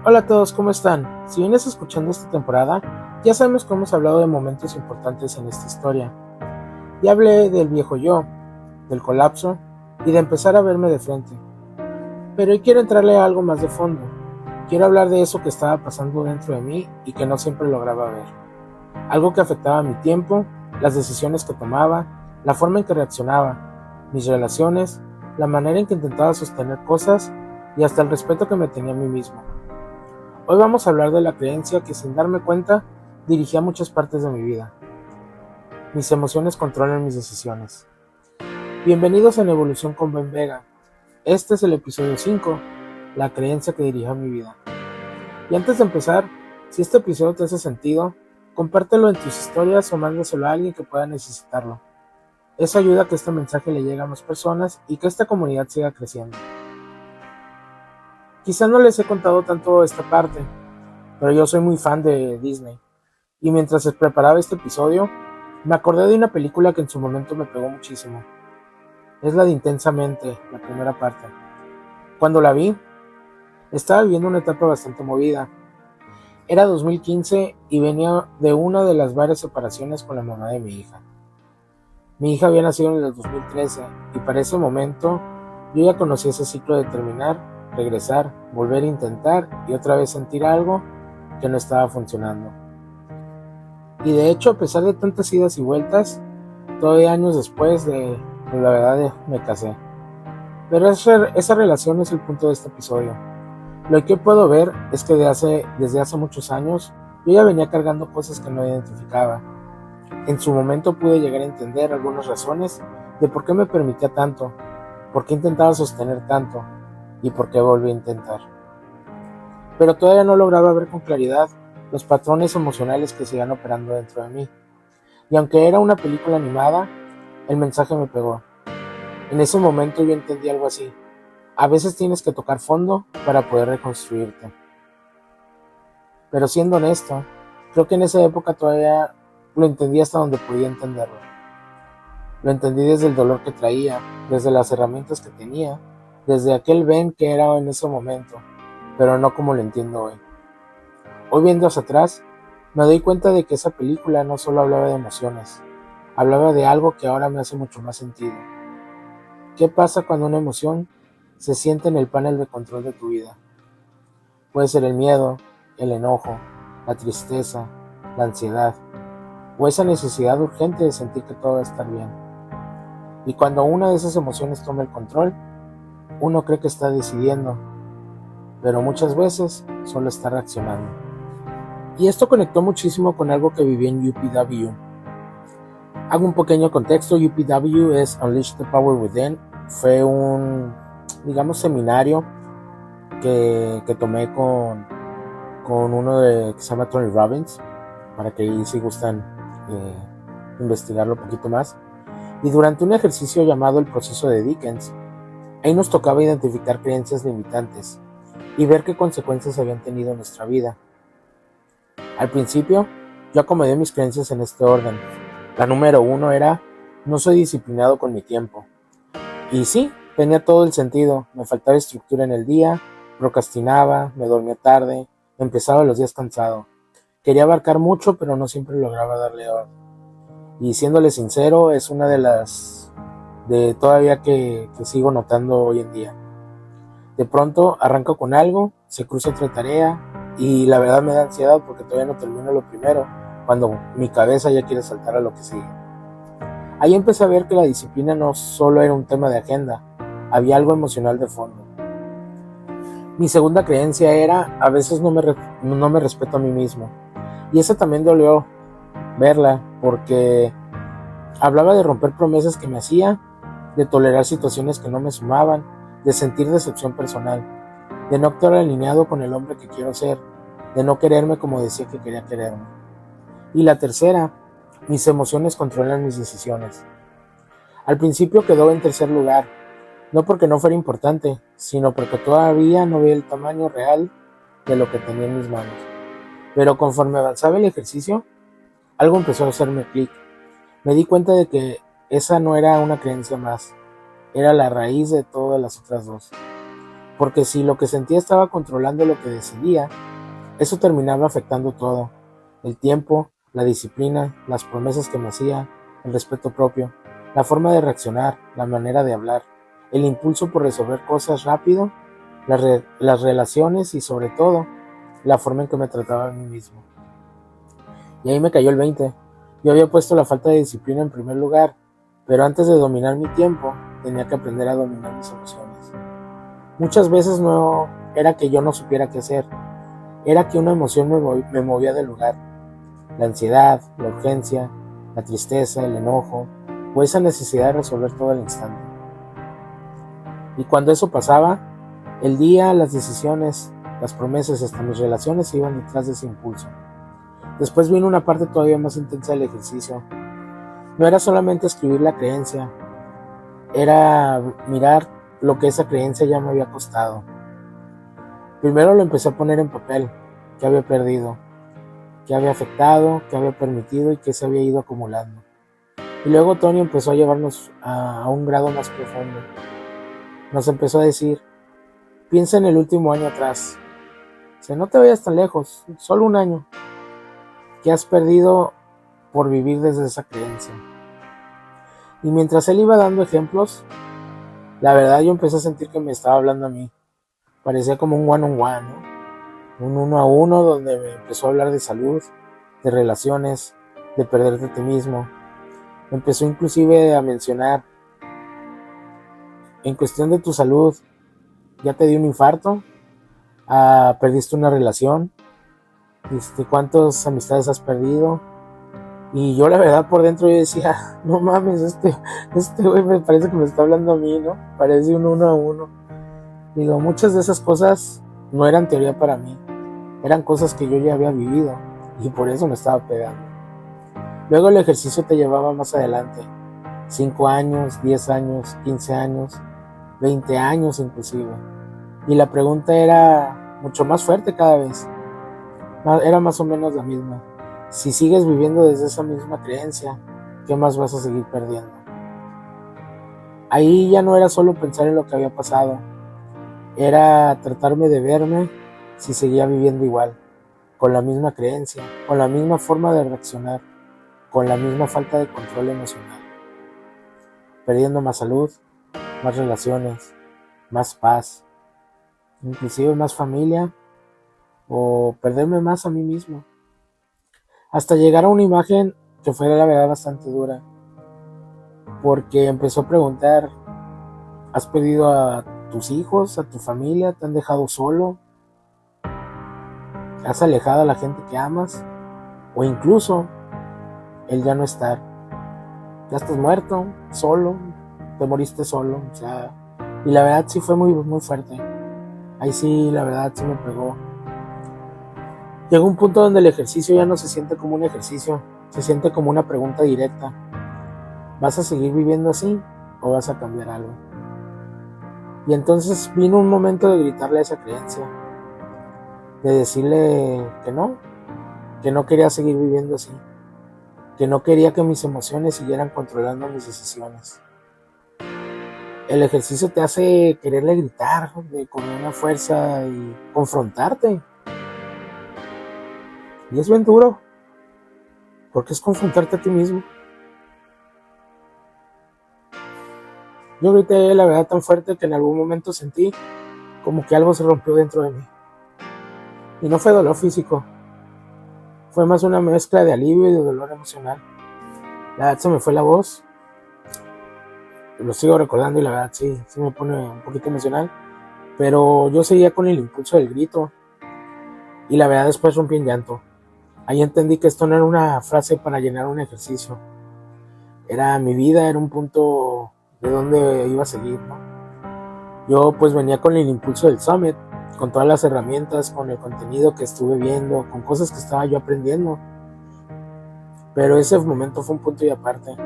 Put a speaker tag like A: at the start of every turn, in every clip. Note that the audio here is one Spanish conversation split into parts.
A: Hola a todos, ¿cómo están? Si vienes escuchando esta temporada, ya sabemos que hemos hablado de momentos importantes en esta historia. Ya hablé del viejo yo, del colapso y de empezar a verme de frente. Pero hoy quiero entrarle a algo más de fondo. Quiero hablar de eso que estaba pasando dentro de mí y que no siempre lograba ver. Algo que afectaba mi tiempo, las decisiones que tomaba, la forma en que reaccionaba, mis relaciones, la manera en que intentaba sostener cosas y hasta el respeto que me tenía a mí mismo. Hoy vamos a hablar de la creencia que sin darme cuenta dirigía muchas partes de mi vida. Mis emociones controlan mis decisiones. Bienvenidos en Evolución con Ben Vega. Este es el episodio 5, la creencia que dirige mi vida. Y antes de empezar, si este episodio te hace sentido, compártelo en tus historias o mándaselo a alguien que pueda necesitarlo. Eso ayuda a que este mensaje le llegue a más personas y que esta comunidad siga creciendo. Quizá no les he contado tanto esta parte, pero yo soy muy fan de Disney. Y mientras preparaba este episodio, me acordé de una película que en su momento me pegó muchísimo. Es la de Intensamente, la primera parte. Cuando la vi, estaba viviendo una etapa bastante movida. Era 2015 y venía de una de las varias separaciones con la mamá de mi hija. Mi hija había nacido en el 2013 y para ese momento yo ya conocía ese ciclo de terminar, regresar, volver a intentar y otra vez sentir algo que no estaba funcionando. Y de hecho, a pesar de tantas idas y vueltas, todavía años después la verdad me casé. Pero esa relación es el punto de este episodio. Lo que puedo ver es que desde hace muchos años yo ya venía cargando cosas que no identificaba. En su momento pude llegar a entender algunas razones de por qué me permitía tanto, por qué intentaba sostener tanto y por qué volví a intentar. Pero todavía no lograba ver con claridad los patrones emocionales que seguían operando dentro de mí. Y aunque era una película animada, el mensaje me pegó. En ese momento yo entendí algo así. A veces tienes que tocar fondo para poder reconstruirte. Pero siendo honesto, creo que en esa época todavía lo entendí hasta donde podía entenderlo. Lo entendí desde el dolor que traía, desde las herramientas que tenía, desde aquel Ben que era en ese momento, pero no como lo entiendo hoy. Hoy viendo hacia atrás, me doy cuenta de que esa película no solo hablaba de emociones, hablaba de algo que ahora me hace mucho más sentido. ¿Qué pasa cuando una emoción se siente en el panel de control de tu vida? Puede ser el miedo, el enojo, la tristeza, la ansiedad, o esa necesidad urgente de sentir que todo va a estar bien. Y cuando una de esas emociones toma el control, uno cree que está decidiendo, pero muchas veces solo está reaccionando. Y esto conectó muchísimo con algo que viví en UPW. Hago un pequeño contexto. UPW es Unleash the Power Within. Fue un, seminario que tomé con uno que se llama Tony Robbins, para que ahí si gustan investigarlo un poquito más. Y durante un ejercicio llamado el proceso de Dickens, ahí nos tocaba identificar creencias limitantes y ver qué consecuencias habían tenido en nuestra vida. Al principio, yo acomodé mis creencias en este orden. La número 1 era, no soy disciplinado con mi tiempo. Y sí, tenía todo el sentido. Me faltaba estructura en el día, procrastinaba, me dormía tarde, empezaba los días cansado. Quería abarcar mucho, pero no siempre lograba darle orden. Y siéndole sincero, es una de las todavía que sigo notando hoy en día. De pronto arranco con algo, se cruza otra tarea y la verdad me da ansiedad porque todavía no termino lo primero, cuando mi cabeza ya quiere saltar a lo que sigue. Ahí empecé a ver que la disciplina no solo era un tema de agenda, había algo emocional de fondo. Mi segunda creencia era, a veces no me respeto a mí mismo. Y esa también dolió verla, porque hablaba de romper promesas que me hacía, de tolerar situaciones que no me sumaban, de sentir decepción personal, de no actuar alineado con el hombre que quiero ser, de no quererme como decía que quería quererme. Y la tercera, mis emociones controlan mis decisiones. Al principio quedó en tercer lugar, no porque no fuera importante, sino porque todavía no veía el tamaño real de lo que tenía en mis manos. Pero conforme avanzaba el ejercicio, algo empezó a hacerme clic. Me di cuenta de que esa no era una creencia más, era la raíz de todas las otras dos. porque si lo que sentía estaba controlando lo que decidía, eso terminaba afectando todo: el tiempo, la disciplina, las promesas que me hacía, el respeto propio, la forma de reaccionar, la manera de hablar, el impulso por resolver cosas rápido, las relaciones y sobre todo, la forma en que me trataba a mí mismo. Y ahí me cayó el 20. Yo había puesto la falta de disciplina en primer lugar, pero antes de dominar mi tiempo, tenía que aprender a dominar mis emociones. Muchas veces no era que yo no supiera qué hacer, era que una emoción me movía del lugar. La ansiedad, la urgencia, la tristeza, el enojo, o esa necesidad de resolver todo al instante. Y cuando eso pasaba, el día, las decisiones, las promesas, hasta mis relaciones se iban detrás de ese impulso. Después vino una parte todavía más intensa del ejercicio. No era solamente escribir la creencia, era mirar lo que esa creencia ya me había costado. Primero lo empecé a poner en papel: qué había perdido, qué había afectado, qué había permitido y qué se había ido acumulando. Y luego Tony empezó a llevarnos a un grado más profundo. Nos empezó a decir: piensa en el último año atrás. No te vayas tan lejos, solo un año. ¿Qué has perdido por vivir desde esa creencia? Y mientras él iba dando ejemplos, la verdad yo empecé a sentir que me estaba hablando a mí. Parecía como un one-on-one, ¿no? Un uno a uno, donde me empezó a hablar de salud, de relaciones, de perderte a ti mismo. Empezó inclusive a mencionar: en cuestión de tu salud, ¿ya te dio un infarto? ¿Perdiste una relación? ¿Cuántas amistades has perdido? Y yo la verdad por dentro yo decía: no mames, este güey me parece que me está hablando a mí, ¿no? Parece un uno a uno. Digo, muchas de esas cosas no eran teoría para mí, eran cosas que yo ya había vivido y por eso me estaba pegando. Luego el ejercicio te llevaba más adelante: 5 años, 10 años, 15 años, 20 años inclusive. Y la pregunta era mucho más fuerte cada vez. Era más o menos la misma: si sigues viviendo desde esa misma creencia, ¿qué más vas a seguir perdiendo? Ahí ya no era solo pensar en lo que había pasado, era tratarme de verme si seguía viviendo igual, con la misma creencia, con la misma forma de reaccionar, con la misma falta de control emocional, perdiendo más salud, más relaciones, más paz, inclusive más familia, o perderme más a mí mismo, hasta llegar a una imagen que fue la verdad bastante dura, porque empezó a preguntar: ¿has perdido a tus hijos, a tu familia? ¿Te han dejado solo? ¿Has alejado a la gente que amas? O incluso el ya no estar. Ya estás muerto, solo, te moriste solo. Y la verdad sí fue muy, muy fuerte. Ahí sí, la verdad sí me pegó. Llegó un punto donde el ejercicio ya no se siente como un ejercicio, se siente como una pregunta directa: ¿vas a seguir viviendo así o vas a cambiar algo? Y entonces vino un momento de gritarle a esa creencia, de decirle que no quería seguir viviendo así, que no quería que mis emociones siguieran controlando mis decisiones. El ejercicio te hace quererle gritar con una fuerza y confrontarte. Y es bien duro, porque es confrontarte a ti mismo. Yo grité la verdad tan fuerte que en algún momento sentí como que algo se rompió dentro de mí. Y no fue dolor físico, fue más una mezcla de alivio y de dolor emocional. La verdad se me fue la voz, lo sigo recordando y la verdad sí me pone un poquito emocional, pero yo seguía con el impulso del grito y la verdad después rompí en llanto. Ahí entendí que esto no era una frase para llenar un ejercicio, era mi vida, era un punto de donde iba a seguir, ¿no? Yo pues venía con el impulso del Summit, con todas las herramientas, con el contenido que estuve viendo, con cosas que estaba yo aprendiendo, pero ese momento fue un punto y aparte.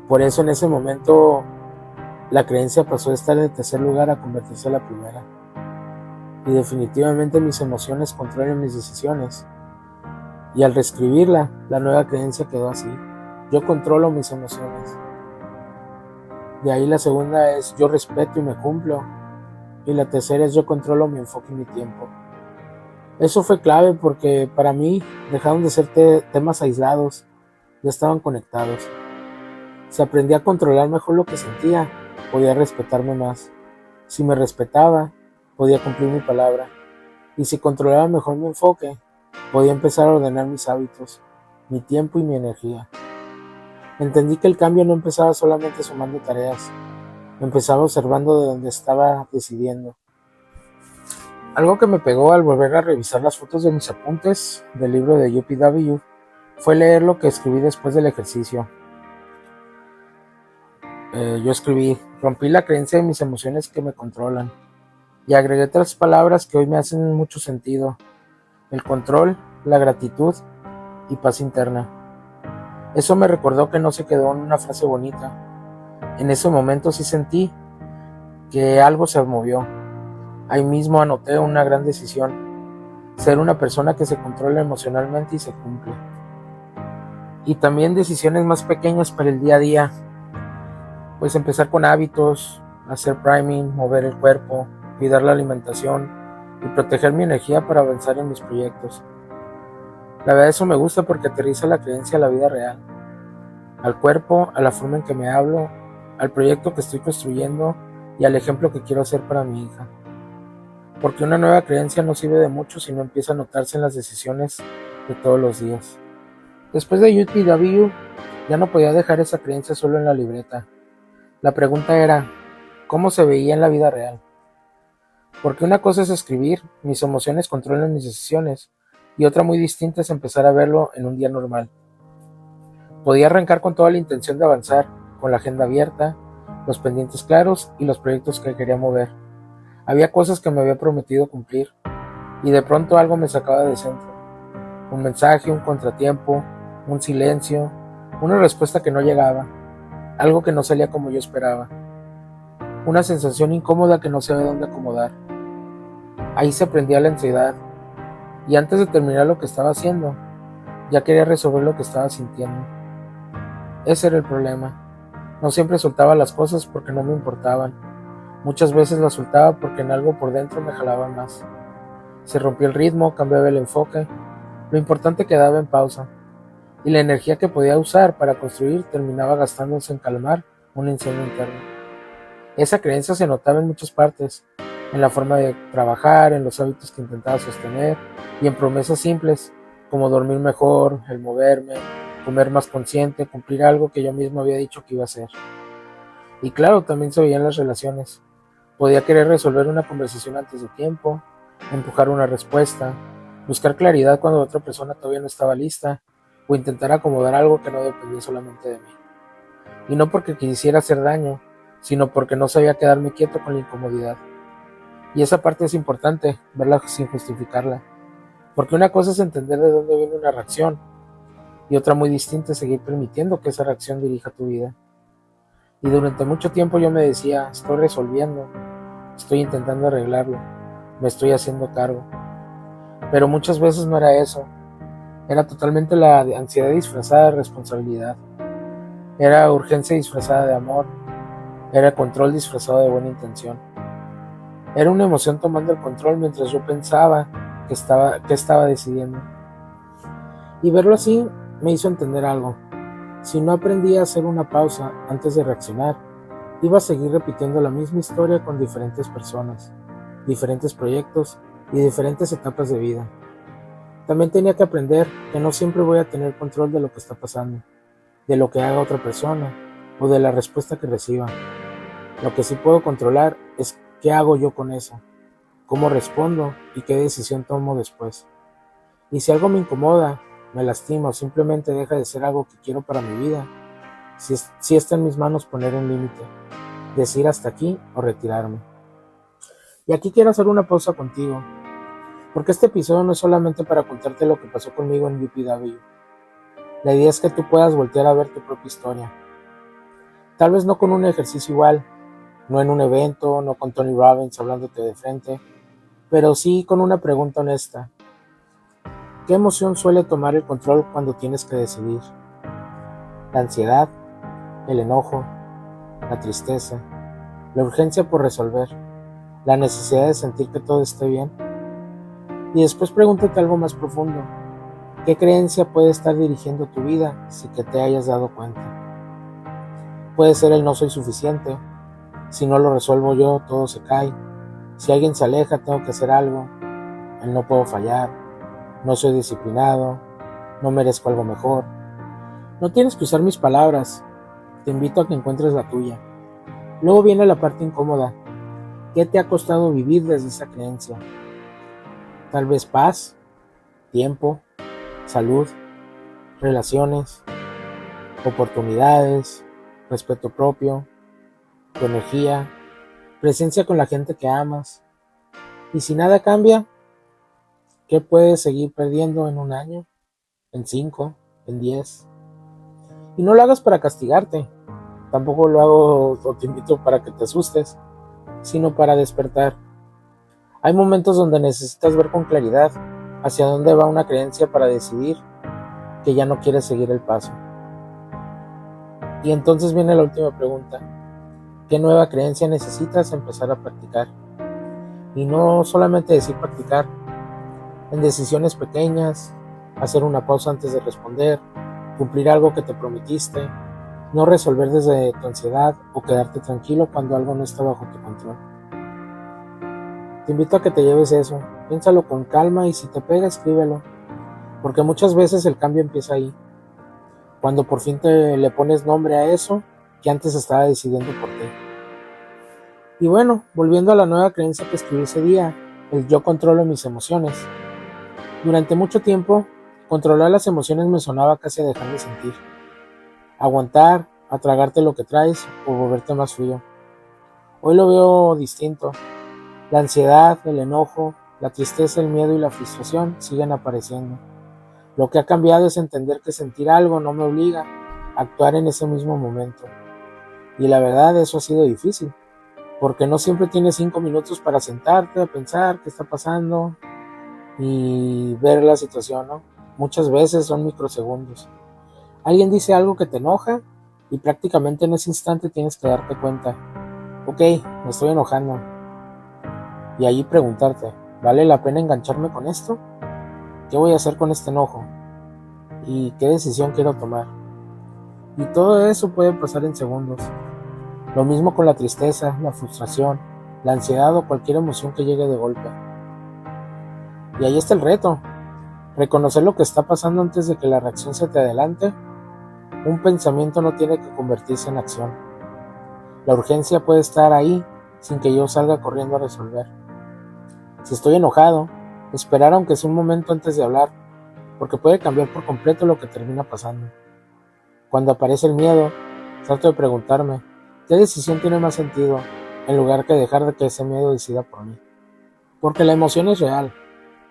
A: Por eso en ese momento la creencia pasó de estar en el tercer lugar a convertirse en la primera. Y definitivamente mis emociones controlan mis decisiones. Y al reescribirla, la nueva creencia quedó así: yo controlo mis emociones. De ahí la segunda es: yo respeto y me cumplo. y la tercera es yo controlo mi enfoque y mi tiempo. Eso fue clave porque para mí dejaron de ser temas aislados, ya estaban conectados. Si aprendí a controlar mejor lo que sentía, podía respetarme más. Si me respetaba, podía cumplir mi palabra. Y si controlaba mejor mi enfoque, podía empezar a ordenar mis hábitos, mi tiempo y mi energía. Entendí que el cambio no empezaba solamente sumando tareas, empezaba observando de dónde estaba decidiendo. Algo que me pegó al volver a revisar las fotos de mis apuntes del libro de UPW fue leer lo que escribí después del ejercicio. Yo escribí: rompí la creencia de mis emociones que me controlan, y agregué 3 palabras que hoy me hacen mucho sentido: el control, la gratitud y paz interna. Eso me recordó que no se quedó en una frase bonita. En ese momento sí sentí que algo se movió. Ahí mismo anoté una gran decisión: ser una persona que se controla emocionalmente y se cumple. Y también decisiones más pequeñas para el día a día, pues empezar con hábitos, hacer priming, mover el cuerpo, cuidar la alimentación y proteger mi energía para avanzar en mis proyectos. La verdad, eso me gusta porque aterriza la creencia a la vida real, al cuerpo, a la forma en que me hablo, al proyecto que estoy construyendo y al ejemplo que quiero ser para mi hija. Porque una nueva creencia no sirve de mucho si no empieza a notarse en las decisiones de todos los días. Después de UPW, ya no podía dejar esa creencia solo en la libreta. La pregunta era: ¿cómo se veía en la vida real? Porque una cosa es escribir, mis emociones controlan mis decisiones, y otra muy distinta es empezar a verlo en un día normal. Podía arrancar con toda la intención de avanzar, con la agenda abierta, los pendientes claros y los proyectos que quería mover. Había cosas que me había prometido cumplir, y de pronto algo me sacaba de centro. Un mensaje, un contratiempo, un silencio, una respuesta que no llegaba, algo que no salía como yo esperaba, una sensación incómoda que no sabía dónde acomodar. Ahí se prendía la ansiedad, y antes de terminar lo que estaba haciendo, ya quería resolver lo que estaba sintiendo. Ese era el problema. No siempre soltaba las cosas porque no me importaban. Muchas veces las soltaba porque en algo por dentro me jalaba más. Se rompía el ritmo, cambiaba el enfoque. Lo importante quedaba en pausa, y la energía que podía usar para construir terminaba gastándose en calmar un incendio interno. Esa creencia se notaba en muchas partes, en la forma de trabajar, en los hábitos que intentaba sostener y en promesas simples como dormir mejor, el moverme, comer más consciente, cumplir algo que yo mismo había dicho que iba a hacer. Y claro, también se veían las relaciones. Podía querer resolver una conversación antes de tiempo, empujar una respuesta, buscar claridad cuando otra persona todavía no estaba lista, o intentar acomodar algo que no dependía solamente de mí. Y no porque quisiera hacer daño, sino porque no sabía quedarme quieto con la incomodidad. Y esa parte es importante, verla sin justificarla. Porque una cosa es entender de dónde viene una reacción, y otra muy distinta es seguir permitiendo que esa reacción dirija tu vida. Y durante mucho tiempo yo me decía: estoy resolviendo, estoy intentando arreglarlo, me estoy haciendo cargo. Pero muchas veces no era eso. Era totalmente la ansiedad disfrazada de responsabilidad. Era urgencia disfrazada de amor. Era control disfrazado de buena intención. Era una emoción tomando el control mientras yo pensaba que estaba decidiendo. Y verlo así me hizo entender algo. Si no aprendía a hacer una pausa antes de reaccionar, iba a seguir repitiendo la misma historia con diferentes personas, diferentes proyectos y diferentes etapas de vida. También tenía que aprender que no siempre voy a tener control de lo que está pasando, de lo que haga otra persona o de la respuesta que reciba. Lo que sí puedo controlar es qué hago yo con eso, cómo respondo y qué decisión tomo después. Y si algo me incomoda, me lastima o simplemente deja de ser algo que quiero para mi vida, si está en mis manos poner un límite, decir hasta aquí o retirarme. Y aquí quiero hacer una pausa contigo, porque este episodio no es solamente para contarte lo que pasó conmigo en UPW. La idea es que tú puedas voltear a ver tu propia historia. Tal vez no con un ejercicio igual, no en un evento, no con Tony Robbins hablándote de frente, pero sí con una pregunta honesta. ¿Qué emoción suele tomar el control cuando tienes que decidir? ¿La ansiedad, el enojo, la tristeza, la urgencia por resolver, la necesidad de sentir que todo esté bien. Y después pregúntate algo más profundo. ¿Qué creencia puede estar dirigiendo tu vida sin que te hayas dado cuenta? Puede ser el no soy suficiente. Si no lo resuelvo yo, todo se cae. Si alguien se aleja, tengo que hacer algo. El no puedo fallar. No soy disciplinado. No merezco algo mejor. No tienes que usar mis palabras. Te invito a que encuentres la tuya. Luego viene la parte incómoda. ¿Qué te ha costado vivir desde esa creencia? Tal vez paz, tiempo, salud, relaciones, oportunidades, respeto propio, tu energía, presencia con la gente que amas. Y si nada cambia, ¿qué puedes seguir perdiendo en un año, en 5, en 10? Y no lo hagas para castigarte, tampoco lo hago o te invito para que te asustes, sino para despertar. Hay momentos donde necesitas ver con claridad hacia dónde va una creencia para decidir que ya no quieres seguir el paso. Y entonces viene la última pregunta. ¿Qué nueva creencia necesitas empezar a practicar? Y no solamente decir practicar, en decisiones pequeñas, hacer una pausa antes de responder, cumplir algo que te prometiste, no resolver desde tu ansiedad o quedarte tranquilo cuando algo no está bajo tu control. Te invito a que te lleves eso, piénsalo con calma y si te pega, escríbelo, porque muchas veces el cambio empieza ahí, cuando por fin le pones nombre a eso que antes estaba decidiendo por ti. Y bueno, volviendo a la nueva creencia que escribí ese día, el yo controlo mis emociones. Durante mucho tiempo, controlar las emociones me sonaba casi a dejar de sentir. Aguantar, a tragarte lo que traes o volverte más frío. Hoy lo veo distinto. La ansiedad, el enojo, la tristeza, el miedo y la frustración siguen apareciendo. Lo que ha cambiado es entender que sentir algo no me obliga a actuar en ese mismo momento. Y la verdad, eso ha sido difícil, porque no siempre tienes 5 minutos para sentarte a pensar qué está pasando y ver la situación, ¿no? Muchas veces son microsegundos. Alguien dice algo que te enoja y prácticamente en ese instante tienes que darte cuenta. Ok, me estoy enojando. Y ahí preguntarte, ¿vale la pena engancharme con esto? ¿Qué voy a hacer con este enojo? ¿Y qué decisión quiero tomar? Y todo eso puede pasar en segundos. Lo mismo con la tristeza, la frustración, la ansiedad o cualquier emoción que llegue de golpe. Y ahí está el reto. Reconocer lo que está pasando antes de que la reacción se te adelante. Un pensamiento no tiene que convertirse en acción. La urgencia puede estar ahí sin que yo salga corriendo a resolver. Si estoy enojado, esperar aunque sea un momento antes de hablar, porque puede cambiar por completo lo que termina pasando. Cuando aparece el miedo, trato de preguntarme, ¿qué decisión tiene más sentido? En lugar de dejar de que ese miedo decida por mí. Porque la emoción es real,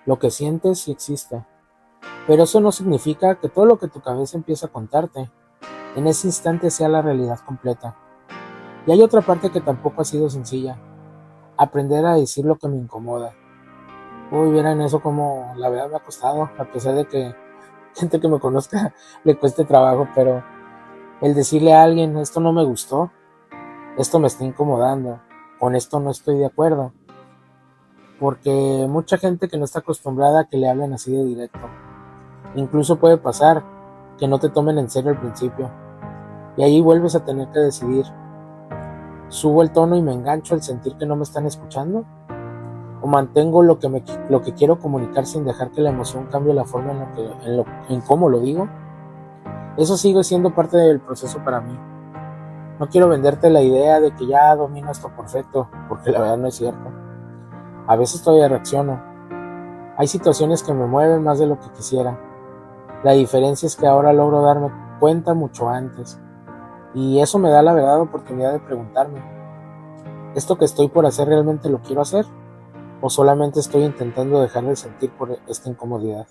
A: lo que sientes sí existe. Pero eso no significa que todo lo que tu cabeza empieza a contarte, en ese instante sea la realidad completa. Y hay otra parte que tampoco ha sido sencilla, aprender a decir lo que me incomoda. Uy, vieran eso como la verdad me ha costado, a pesar de que gente que me conozca le cueste trabajo, pero el decirle a alguien, esto no me gustó, esto me está incomodando, con esto no estoy de acuerdo, porque mucha gente que no está acostumbrada a que le hablen así de directo. Incluso puede pasar que no te tomen en serio al principio, y ahí vuelves a tener que decidir, ¿subo el tono y me engancho al sentir que no me están escuchando? ¿O mantengo lo que quiero comunicar sin dejar que la emoción cambie la forma en cómo lo digo? Eso sigue siendo parte del proceso para mí. No quiero venderte la idea de que ya domino esto perfecto, porque la verdad no es cierto. A veces todavía reacciono. Hay situaciones que me mueven más de lo que quisiera. La diferencia es que ahora logro darme cuenta mucho antes. Y eso me da la verdad oportunidad de preguntarme, ¿esto que estoy por hacer realmente lo quiero hacer? ¿O solamente estoy intentando dejar de sentir por esta incomodidad?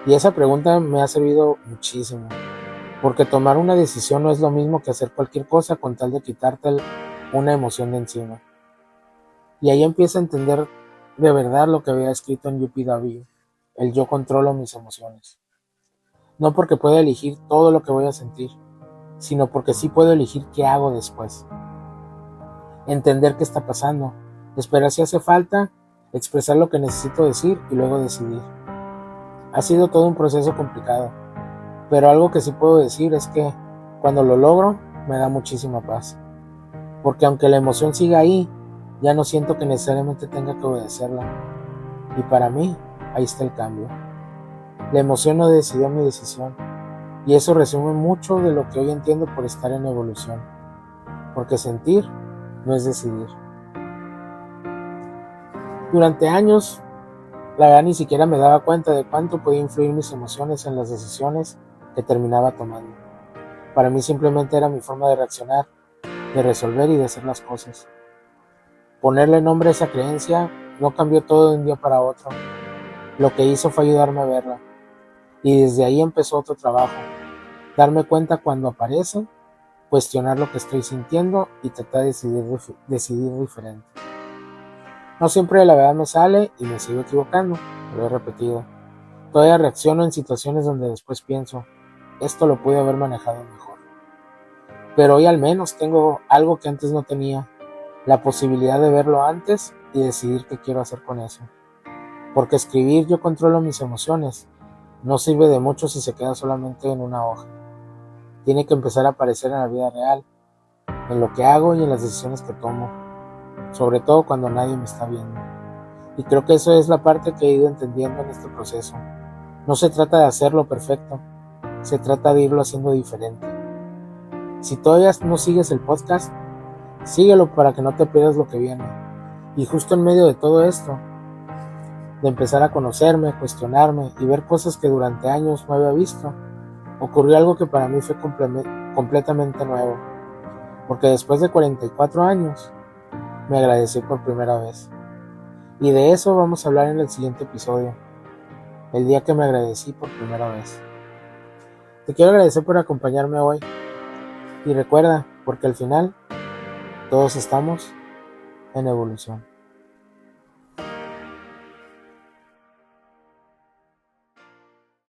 A: Y esa pregunta me ha servido muchísimo, porque tomar una decisión no es lo mismo que hacer cualquier cosa con tal de quitarte una emoción de encima. Y ahí empiezo a entender de verdad lo que había escrito en UPW, el yo controlo mis emociones. No porque pueda elegir todo lo que voy a sentir, sino porque sí puedo elegir qué hago después. Entender qué está pasando, esperar si hace falta, expresar lo que necesito decir y luego decidir. Ha sido todo un proceso complicado, pero algo que sí puedo decir es que cuando lo logro me da muchísima paz, porque aunque la emoción siga ahí, ya no siento que necesariamente tenga que obedecerla, y para mí ahí está el cambio. La emoción no decidió mi decisión, y eso resume mucho de lo que hoy entiendo por estar en evolución, porque sentir no es decidir. Durante años, la verdad ni siquiera me daba cuenta de cuánto podía influir mis emociones en las decisiones que terminaba tomando. Para mí simplemente era mi forma de reaccionar, de resolver y de hacer las cosas. Ponerle nombre a esa creencia no cambió todo de un día para otro. Lo que hizo fue ayudarme a verla. Y desde ahí empezó otro trabajo. Darme cuenta cuando aparece, cuestionar lo que estoy sintiendo y tratar de decidir diferente. No siempre la verdad me sale y me sigo equivocando, lo he repetido. Todavía reacciono en situaciones donde después pienso, esto lo pude haber manejado mejor. Pero hoy al menos tengo algo que antes no tenía, la posibilidad de verlo antes y decidir qué quiero hacer con eso. Porque escribir yo controlo mis emociones, no sirve de mucho si se queda solamente en una hoja. Tiene que empezar a aparecer en la vida real, en lo que hago y en las decisiones que tomo, sobre todo cuando nadie me está viendo. Y creo que eso es la parte que he ido entendiendo en este proceso. No se trata de hacerlo perfecto, se trata de irlo haciendo diferente. Si todavía no sigues el podcast, síguelo para que no te pierdas lo que viene. Y justo en medio de todo esto, de empezar a conocerme, cuestionarme y ver cosas que durante años no había visto, ocurrió algo que para mí fue completamente nuevo. Porque después de 44 años, me agradecí por primera vez. Y de eso vamos a hablar en el siguiente episodio, el día que me agradecí por primera vez. Te quiero agradecer por acompañarme hoy. Y recuerda, porque al final todos estamos en evolución.